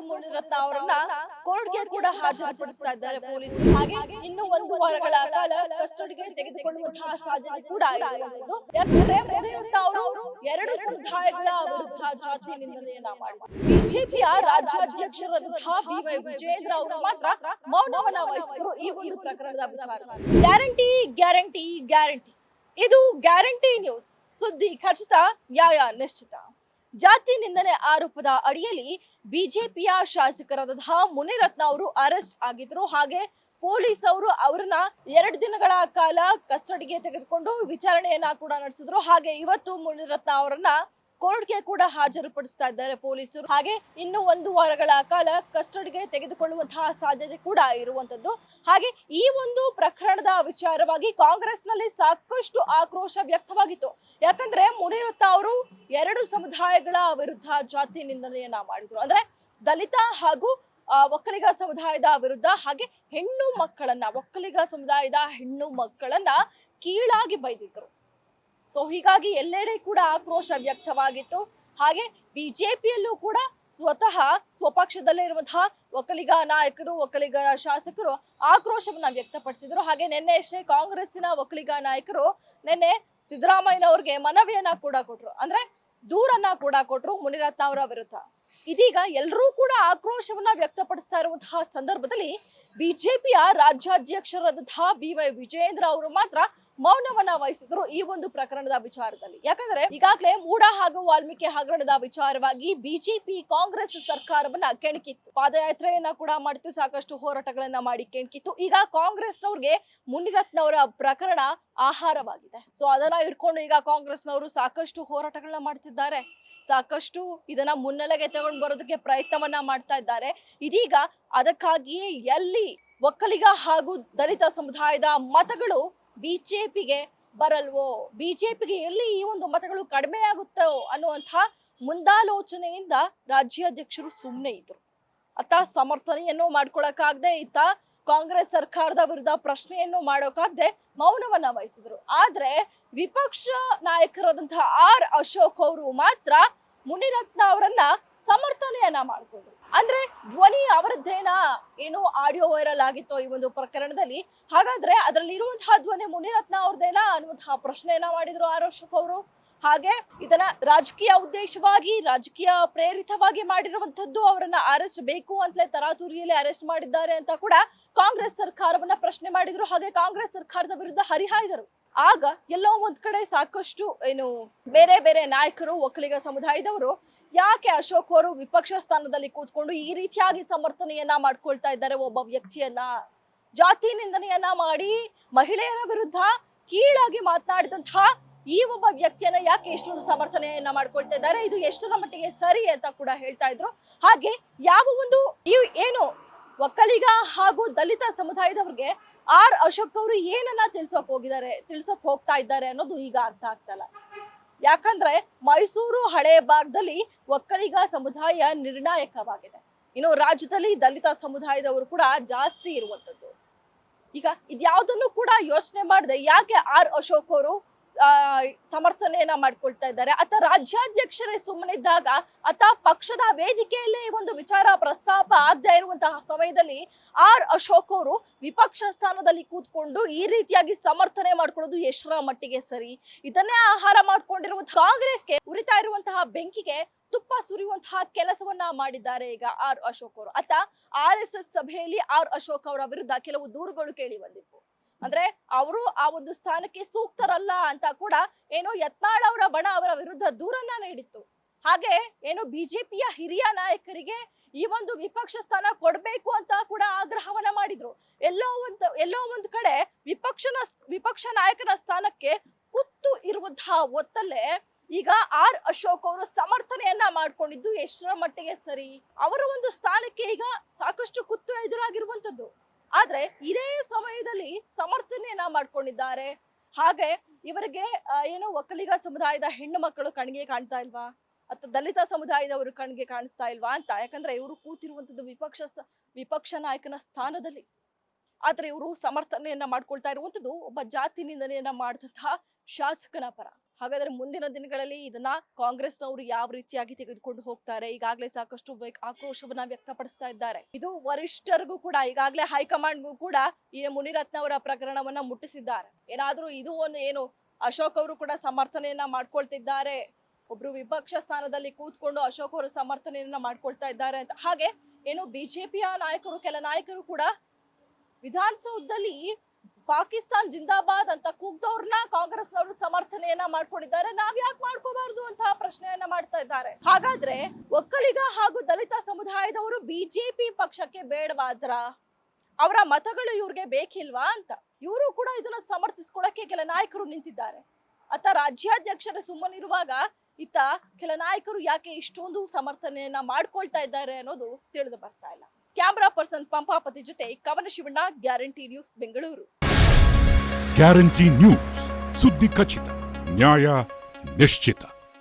ಮುನಿರತ್ನ ಅವರನ್ನ ಕೋರ್ಟ್ಗೆ ಕೂಡ ಹಾಜರುಪಡಿಸ್ತಾ ಇದ್ದಾರೆ ಪೊಲೀಸರು. ಹಾಗೆ ಇನ್ನು 1 ವಾರಗಳ ಕಾಲ ಕಸ್ಟಡಿಗೆ ತೆಗೆದುಕೊಳ್ಳುವಂತಹ ಸಾಧ್ಯತೆ ಕೂಡ ಇರುವಂತದ್ದು. ಯಾಕಂದ್ರೆ ಮುನಿರತ್ನ ಅವರು 2 ಸಮುದಾಯಗಳ ವಿರುದ್ಧ ಜಾತಿ ನಿಂದನೆಯನ್ನ ಮಾಡಿದ್ದಾರೆ. ಬಿಜೆಪಿಯ ರಾಜ್ಯಾಧ್ಯಕ್ಷರಾದಂತಹ ಬಿ.ವೈ. ವಿಜಯೇಂದ್ರ ಅವರು ಮಾತ್ರ ಮೌನವನ್ನ ವಹಿಸಿದ್ರು ಈ ಒಂದು ಪ್ರಕರಣದ ವಿಚಾರ. ಗ್ಯಾರಂಟಿ ಗ್ಯಾರಂಟಿ ಗ್ಯಾರಂಟಿ, ಇದು ಗ್ಯಾರಂಟಿ ನ್ಯೂಸ್. ಸುದ್ದಿ ಖಚಿತ, ನ್ಯಾಯ ನಿಶ್ಚಿತ. ಜಾತಿ ನಿಂದನೆ ಆರೋಪದ ಅಡಿಯಲ್ಲಿ ಬಿಜೆಪಿಯ ಶಾಸಕರಾದಂತಹ ಮುನಿರತ್ನ ಅವರು ಅರೆಸ್ಟ್ ಆಗಿದ್ರು. ಹಾಗೆ ಪೊಲೀಸ್ ಅವರು ಅವರನ್ನ 2 ದಿನಗಳ ಕಾಲ ಕಸ್ಟಡಿಗೆ ತೆಗೆದುಕೊಂಡು ವಿಚಾರಣೆಯನ್ನ ಕೂಡ ನಡೆಸಿದ್ರು. ಹಾಗೆ ಇವತ್ತು ಮುನಿರತ್ನ ಅವರನ್ನ ಕೋರ್ಟ್ಗೆ ಕೂಡ ಹಾಜರುಪಡಿಸ್ತಾ ಇದ್ದಾರೆ ಪೊಲೀಸರು. ಹಾಗೆ ಇನ್ನು 1 ವಾರಗಳ ಕಾಲ ಕಸ್ಟಡಿಗೆ ತೆಗೆದುಕೊಳ್ಳುವಂತಹ ಸಾಧ್ಯತೆ ಕೂಡ ಇರುವಂತದ್ದು. ಹಾಗೆ ಈ ಒಂದು ಪ್ರಕರಣದ ವಿಚಾರವಾಗಿ ಕಾಂಗ್ರೆಸ್ನಲ್ಲಿ ಸಾಕಷ್ಟು ಆಕ್ರೋಶ ವ್ಯಕ್ತವಾಗಿತ್ತು. ಯಾಕಂದ್ರೆ ಮುನಿರತ್ನ ಅವರು 2 ಸಮುದಾಯಗಳ ವಿರುದ್ಧ ಜಾತಿ ನಿಂದನೆಯನ್ನ ಮಾಡಿದ್ರು. ಅಂದ್ರೆ ದಲಿತ ಹಾಗೂ ಒಕ್ಕಲಿಗ ಸಮುದಾಯದ ವಿರುದ್ಧ, ಹಾಗೆ ಹೆಣ್ಣು ಮಕ್ಕಳನ್ನ, ಒಕ್ಕಲಿಗ ಸಮುದಾಯದ ಹೆಣ್ಣು ಮಕ್ಕಳನ್ನ ಕೀಳಾಗಿ ಬೈದಿದ್ರು. ಸೊ ಹೀಗಾಗಿ ಎಲ್ಲೆಡೆ ಕೂಡ ಆಕ್ರೋಶ ವ್ಯಕ್ತವಾಗಿತ್ತು. ಹಾಗೆ ಬಿಜೆಪಿಯಲ್ಲೂ ಕೂಡ ಸ್ವತಃ ಸ್ವಪಕ್ಷದಲ್ಲೇ ಇರುವಂತಹ ಒಕ್ಕಲಿಗ ನಾಯಕರು, ಒಕ್ಕಲಿಗ ಶಾಸಕರು ಆಕ್ರೋಶವನ್ನ ವ್ಯಕ್ತಪಡಿಸಿದ್ರು. ಹಾಗೆ ನಿನ್ನೆ ಅಷ್ಟೇ ಕಾಂಗ್ರೆಸ್ಸಿನ ಒಕ್ಕಲಿಗ ನಾಯಕರು ನಿನ್ನೆ ಸಿದ್ದರಾಮಯ್ಯನವ್ರಿಗೆ ಮನವಿಯನ್ನ ಕೂಡ ಕೊಟ್ರು. ಅಂದ್ರೆ ದೂರನ್ನ ಕೂಡ ಕೊಟ್ರು ಮುನಿರತ್ನ ಅವರ ವಿರುದ್ಧ. ಇದೀಗ ಎಲ್ಲರೂ ಕೂಡ ಆಕ್ರೋಶವನ್ನ ವ್ಯಕ್ತಪಡಿಸ್ತಾ ಇರುವಂತಹ ಸಂದರ್ಭದಲ್ಲಿ ಬಿಜೆಪಿಯ ರಾಜ್ಯಾಧ್ಯಕ್ಷರಾದಂತಹ ಬಿ.ವೈ. ವಿಜಯೇಂದ್ರ ಅವರು ಮಾತ್ರ ಮೌನವನ್ನ ವಹಿಸಿದ್ರು ಈ ಒಂದು ಪ್ರಕರಣದ ವಿಚಾರದಲ್ಲಿ. ಯಾಕಂದ್ರೆ ಈಗಾಗಲೇ ಮೂಡ ಹಾಗೂ ವಾಲ್ಮೀಕಿ ಹಗರಣದ ವಿಚಾರವಾಗಿ ಬಿಜೆಪಿ ಕಾಂಗ್ರೆಸ್ ಸರ್ಕಾರವನ್ನ ಕೆಣಕಿತ್ತು. ಪಾದಯಾತ್ರೆಯನ್ನ ಕೂಡ ಮಾಡಿತ್ತು, ಸಾಕಷ್ಟು ಹೋರಾಟಗಳನ್ನ ಮಾಡಿ ಕೆಣಕಿತ್ತು. ಈಗ ಕಾಂಗ್ರೆಸ್ನವ್ರಿಗೆ ಮುನಿರತ್ನವರ ಪ್ರಕರಣ ಆಹಾರವಾಗಿದೆ. ಸೊ ಅದನ್ನ ಇಟ್ಕೊಂಡು ಈಗ ಕಾಂಗ್ರೆಸ್ನವರು ಸಾಕಷ್ಟು ಹೋರಾಟಗಳನ್ನ ಮಾಡ್ತಿದ್ದಾರೆ. ಸಾಕಷ್ಟು ಇದನ್ನ ಮುನ್ನೆಲೆಗೆ ತಗೊಂಡು ಬರೋದಕ್ಕೆ ಪ್ರಯತ್ನವನ್ನ ಮಾಡ್ತಾ ಇದ್ದಾರೆ. ಇದೀಗ ಅದಕ್ಕಾಗಿಯೇ ಎಲ್ಲಿ ಒಕ್ಕಲಿಗ ಹಾಗೂ ದಲಿತ ಸಮುದಾಯದ ಮತಗಳು ಬಿಜೆಪಿಗೆ ಬರಲ್ವೋ, ಬಿಜೆಪಿಗೆ ಎಲ್ಲಿ ಈ ಒಂದು ಮತಗಳು ಕಡಿಮೆ ಆಗುತ್ತೋ ಅನ್ನುವಂತಹ ಮುಂದಾಲೋಚನೆಯಿಂದ ರಾಜ್ಯಾಧ್ಯಕ್ಷರು ಸುಮ್ಮನೆ ಇದ್ರು. ಅತ್ತ ಸಮರ್ಥನೆಯನ್ನು ಮಾಡ್ಕೊಳಕ್ಕಾಗದೆ, ಇತ್ತ ಕಾಂಗ್ರೆಸ್ ಸರ್ಕಾರದ ವಿರುದ್ಧ ಪ್ರಶ್ನೆಯನ್ನು ಮಾಡೋಕಾಗದೆ ಮೌನವನ್ನ ವಹಿಸಿದ್ರು. ಆದ್ರೆ ವಿಪಕ್ಷ ನಾಯಕರಾದಂತಹ ಆರ್ ಅಶೋಕ್ ಅವರು ಮಾತ್ರ ಮುನಿರತ್ನ ಅವರನ್ನ ಸಮರ್ಥನೆಯನ್ನ ಮಾಡಿಕೊಂಡ್ರು. ಅಂದ್ರೆ ಧ್ವನಿ ಅವರದ್ದೇನಾ, ಏನು ಆಡಿಯೋ ವೈರಲ್ ಆಗಿತ್ತೋ ಈ ಒಂದು ಪ್ರಕರಣದಲ್ಲಿ, ಹಾಗಾದ್ರೆ ಅದರಲ್ಲಿ ಇರುವಂತಹ ಧ್ವನಿ ಮುನಿರತ್ನ ಅವ್ರದ್ದೇನಾ ಅನ್ನುವಂತಹ ಪ್ರಶ್ನೆಯನ್ನ ಮಾಡಿದ್ರು ಆರ್ ಅಶೋಕ್ ಅವರು. ಹಾಗೆ ಇದನ್ನ ರಾಜಕೀಯ ಉದ್ದೇಶವಾಗಿ, ರಾಜಕೀಯ ಪ್ರೇರಿತವಾಗಿ ಮಾಡಿರುವಂತದ್ದು, ಅವರನ್ನ ಅರೆಸ್ಟ್ ಬೇಕು ಅಂತಲೇ ತರಾತುರಿಯಲ್ಲಿ ಅರೆಸ್ಟ್ ಮಾಡಿದ್ದಾರೆ ಅಂತ ಕೂಡ ಕಾಂಗ್ರೆಸ್ ಸರ್ಕಾರವನ್ನ ಪ್ರಶ್ನೆ ಮಾಡಿದ್ರು. ಹಾಗೆ ಕಾಂಗ್ರೆಸ್ ಸರ್ಕಾರದ ವಿರುದ್ಧ ಹರಿಹಾಯ್ದರು. ಆಗ ಎಲ್ಲೋ ಒಂದ್ ಕಡೆ ಸಾಕಷ್ಟು ಏನು ಬೇರೆ ಬೇರೆ ನಾಯಕರು, ಒಕ್ಕಲಿಗ ಸಮುದಾಯದವರು ಯಾಕೆ ಅಶೋಕ್ ಅವರು ವಿಪಕ್ಷ ಸ್ಥಾನದಲ್ಲಿ ಕೂತ್ಕೊಂಡು ಈ ರೀತಿಯಾಗಿ ಸಮರ್ಥನೆಯನ್ನ ಮಾಡ್ಕೊಳ್ತಾ ಇದ್ದಾರೆ ಒಬ್ಬ ವ್ಯಕ್ತಿಯನ್ನ, ಜಾತಿ ನಿಂದನೆಯನ್ನ ಮಾಡಿ ಮಹಿಳೆಯರ ವಿರುದ್ಧ ಕೀಳಾಗಿ ಮಾತನಾಡಿದಂತಹ ಈ ಒಬ್ಬ ವ್ಯಕ್ತಿಯನ್ನ ಯಾಕೆ ಇಷ್ಟೊಂದು ಸಮರ್ಥನೆಯನ್ನ ಮಾಡ್ಕೊಳ್ತಾ ಇದ್ದಾರೆ, ಇದು ಎಷ್ಟರ ಮಟ್ಟಿಗೆ ಸರಿ ಅಂತ ಕೂಡ ಹೇಳ್ತಾ ಇದ್ರು. ಹಾಗೆ ಯಾವ ಒಂದು ಏನು ಒಕ್ಕಲಿಗ ಹಾಗೂ ದಲಿತ ಸಮುದಾಯದವ್ರಿಗೆ ಆರ್ ಅಶೋಕ್ ಅವರು ಏನನ್ನ ತಿಳ್ಸೋಕ್ ಹೋಗ್ತಾ ಇದ್ದಾರೆ ಅನ್ನೋದು ಈಗ ಅರ್ಥ ಆಗ್ತಲ್ಲ. ಯಾಕಂದ್ರೆ ಮೈಸೂರು ಹಳೆ ಭಾಗದಲ್ಲಿ ಒಕ್ಕಲಿಗ ಸಮುದಾಯ ನಿರ್ಣಾಯಕವಾಗಿದೆ. ಇನ್ನು ರಾಜ್ಯದಲ್ಲಿ ದಲಿತ ಸಮುದಾಯದವರು ಕೂಡ ಜಾಸ್ತಿ ಇರುವಂತದ್ದು. ಈಗ ಇದ್ಯಾವುದನ್ನು ಕೂಡ ಯೋಚನೆ ಮಾಡದೆ ಯಾಕೆ ಆರ್ ಅಶೋಕ್ ಅವರು ಸಮರ್ಥನೆಯನ್ನ ಮಾಡ್ಕೊಳ್ತಾ ಇದ್ದಾರೆ, ಅತ ರಾಜ್ಯಾಧ್ಯಕ್ಷರೇ ಸುಮ್ಮನಿದ್ದಾಗ, ಅತ ಪಕ್ಷದ ವೇದಿಕೆಯಲ್ಲೇ ಒಂದು ವಿಚಾರ ಪ್ರಸ್ತಾಪ ಆಗದೆ ಇರುವಂತಹ ಸಮಯದಲ್ಲಿ ಆರ್ ಅಶೋಕ್ ಅವರು ವಿಪಕ್ಷ ಸ್ಥಾನದಲ್ಲಿ ಕೂತ್ಕೊಂಡು ಈ ರೀತಿಯಾಗಿ ಸಮರ್ಥನೆ ಮಾಡ್ಕೊಳ್ಳೋದು ಎಷ್ಟರ ಮಟ್ಟಿಗೆ ಸರಿ? ಇದನ್ನೇ ಆಹಾರ ಮಾಡ್ಕೊಂಡಿರುವಂತಹ ಕಾಂಗ್ರೆಸ್ಗೆ ಉರಿತಾ ಇರುವಂತಹ ಬೆಂಕಿಗೆ ತುಪ್ಪ ಸುರಿಯುವಂತಹ ಕೆಲಸವನ್ನ ಮಾಡಿದ್ದಾರೆ ಈಗ ಆರ್ ಅಶೋಕ್ ಅವರು. ಅತ RSS ಸಭೆಯಲ್ಲಿ ಆರ್ ಅಶೋಕ್ ಅವರ ವಿರುದ್ಧ ಕೆಲವು ದೂರುಗಳು ಕೇಳಿ ಬಂದಿತ್ತು. ಅಂದ್ರೆ ಅವರು ಆ ಒಂದು ಸ್ಥಾನಕ್ಕೆ ಸೂಕ್ತರಲ್ಲ ಅಂತ ಕೂಡ ಏನೋ ಯತ್ನಾಳ್ ಅವರ ಬಣ ಅವರ ವಿರುದ್ಧ ದೂರನ್ನ ನೀಡಿತ್ತು. ಹಾಗೆ ಏನು ಬಿಜೆಪಿಯ ಹಿರಿಯ ನಾಯಕರಿಗೆ ಈ ಒಂದು ವಿಪಕ್ಷ ಸ್ಥಾನ ಕೊಡ್ಬೇಕು ಅಂತ ಕೂಡ ಆಗ್ರಹವನ್ನ ಮಾಡಿದ್ರು. ಎಲ್ಲೋ ಒಂದು ಕಡೆ ವಿಪಕ್ಷ ನಾಯಕನ ಸ್ಥಾನಕ್ಕೆ ಕುತ್ತು ಇರುವಂತಹ ಹೊತ್ತಲ್ಲೇ ಈಗ ಆರ್ ಅಶೋಕ್ ಅವರು ಸಮರ್ಥನೆಯನ್ನ ಮಾಡ್ಕೊಂಡಿದ್ದು ಎಷ್ಟರ ಮಟ್ಟಿಗೆ ಸರಿ? ಅವರ ಒಂದು ಸ್ಥಾನಕ್ಕೆ ಈಗ ಸಾಕಷ್ಟು ಕುತ್ತು ಎದುರಾಗಿರುವಂತದ್ದು. ಆದ್ರೆ ಇದೇ ಸಮಯದಲ್ಲಿ ಸಮರ್ಥನೆಯನ್ನ ಮಾಡ್ಕೊಂಡಿದ್ದಾರೆ. ಹಾಗೆ ಇವರಿಗೆ ಏನು ಒಕ್ಕಲಿಗ ಸಮುದಾಯದ ಹೆಣ್ಣು ಮಕ್ಕಳು ಕಣ್ಣಿಗೆ ಕಾಣ್ತಾ ಇಲ್ವಾ, ಅಥವಾ ದಲಿತ ಸಮುದಾಯದವರು ಕಣ್ಣಿಗೆ ಕಾಣಿಸ್ತಾ ಇಲ್ವಾ ಅಂತ. ಯಾಕಂದ್ರೆ ಇವರು ಕೂತಿರುವಂತದ್ದು ವಿಪಕ್ಷ ನಾಯಕನ ಸ್ಥಾನದಲ್ಲಿ. ಆದ್ರೆ ಇವರು ಸಮರ್ಥನೆಯನ್ನ ಮಾಡ್ಕೊಳ್ತಾ ಇರುವಂತದ್ದು ಒಬ್ಬ ಜಾತಿ ನಿಂದನೆಯನ್ನ ಮಾಡಿದಂತಹ ಶಾಸಕನ ಪರ. ಹಾಗಾದ್ರೆ ಮುಂದಿನ ದಿನಗಳಲ್ಲಿ ಇದನ್ನ ಕಾಂಗ್ರೆಸ್ನವರು ಯಾವ ರೀತಿಯಾಗಿ ತೆಗೆದುಕೊಂಡು ಹೋಗ್ತಾರೆ? ಈಗಾಗಲೇ ಸಾಕಷ್ಟು ಆಕ್ರೋಶವನ್ನ ವ್ಯಕ್ತಪಡಿಸ್ತಾ ಇದ್ದಾರೆ. ಇದು ವರಿಷ್ಠರಿಗೂ ಕೂಡ, ಈಗಾಗಲೇ ಹೈಕಮಾಂಡ್ಗೂ ಕೂಡ ಈ ಮುನಿರತ್ನ ಅವರ ಪ್ರಕರಣವನ್ನ ಮುಟ್ಟಿಸಿದ್ದಾರೆ. ಏನಾದ್ರೂ ಇದು ಒಂದು ಏನು ಅಶೋಕ್ ಅವರು ಕೂಡ ಸಮರ್ಥನೆಯನ್ನ ಮಾಡ್ಕೊಳ್ತಿದ್ದಾರೆ, ಒಬ್ರು ವಿಪಕ್ಷ ಸ್ಥಾನದಲ್ಲಿ ಕೂತ್ಕೊಂಡು ಅಶೋಕ್ ಅವರು ಸಮರ್ಥನೆಯನ್ನ ಮಾಡ್ಕೊಳ್ತಾ ಇದ್ದಾರೆ ಅಂತ. ಹಾಗೆ ಏನು ಬಿಜೆಪಿಯ ನಾಯಕರು, ಕೆಲ ನಾಯಕರು ಕೂಡ ವಿಧಾನಸೌಧದಲ್ಲಿ ಪಾಕಿಸ್ತಾನ್ ಜಿಂದಾಬಾದ್ ಅಂತ ಕೂಗ್ದವ್ರನ್ನ ಕಾಂಗ್ರೆಸ್ನವರು ಸಮರ್ಥನೆಯನ್ನ ಮಾಡ್ಕೊಂಡಿದ್ದಾರೆ. ನಾವ್ ಯಾಕೆ ಮಾಡ್ಕೋಬಾರ್ದು ಅಂತ ಪ್ರಶ್ನೆಯನ್ನ ಮಾಡ್ತಾ ಇದ್ದಾರೆ. ಹಾಗಾದ್ರೆ ಒಕ್ಕಲಿಗ ಹಾಗೂ ದಲಿತ ಸಮುದಾಯದವರು ಬಿಜೆಪಿ ಪಕ್ಷಕ್ಕೆ ಬೇಡವಾದ್ರ? ಅವರ ಮತಗಳು ಇವ್ರಿಗೆ ಬೇಕಿಲ್ವಾ ಅಂತ ಇವರು ಕೂಡ ಇದನ್ನ ಸಮರ್ಥಿಸ್ಕೊಳಕ್ಕೆ ಕೆಲ ನಾಯಕರು ನಿಂತಿದ್ದಾರೆ. ಅತ್ತ ರಾಜ್ಯಾಧ್ಯಕ್ಷರ ಸುಮ್ಮನಿರುವಾಗ ಇತ್ತ ಕೆಲ ನಾಯಕರು ಯಾಕೆ ಇಷ್ಟೊಂದು ಸಮರ್ಥನೆಯನ್ನ ಮಾಡ್ಕೊಳ್ತಾ ಇದ್ದಾರೆ ಅನ್ನೋದು ತಿಳಿದು ಬರ್ತಾ ಇಲ್ಲ. ಕ್ಯಾಮರಾ ಪರ್ಸನ್ ಪಂಪಾಪತಿ ಜೊತೆ ಕವನ Shivanna, guarantee news, Bengaluru. Guarantee news, ಸುದ್ದಿ ಖಚಿತ, ನ್ಯಾಯ ನಿಶ್ಚಿತ.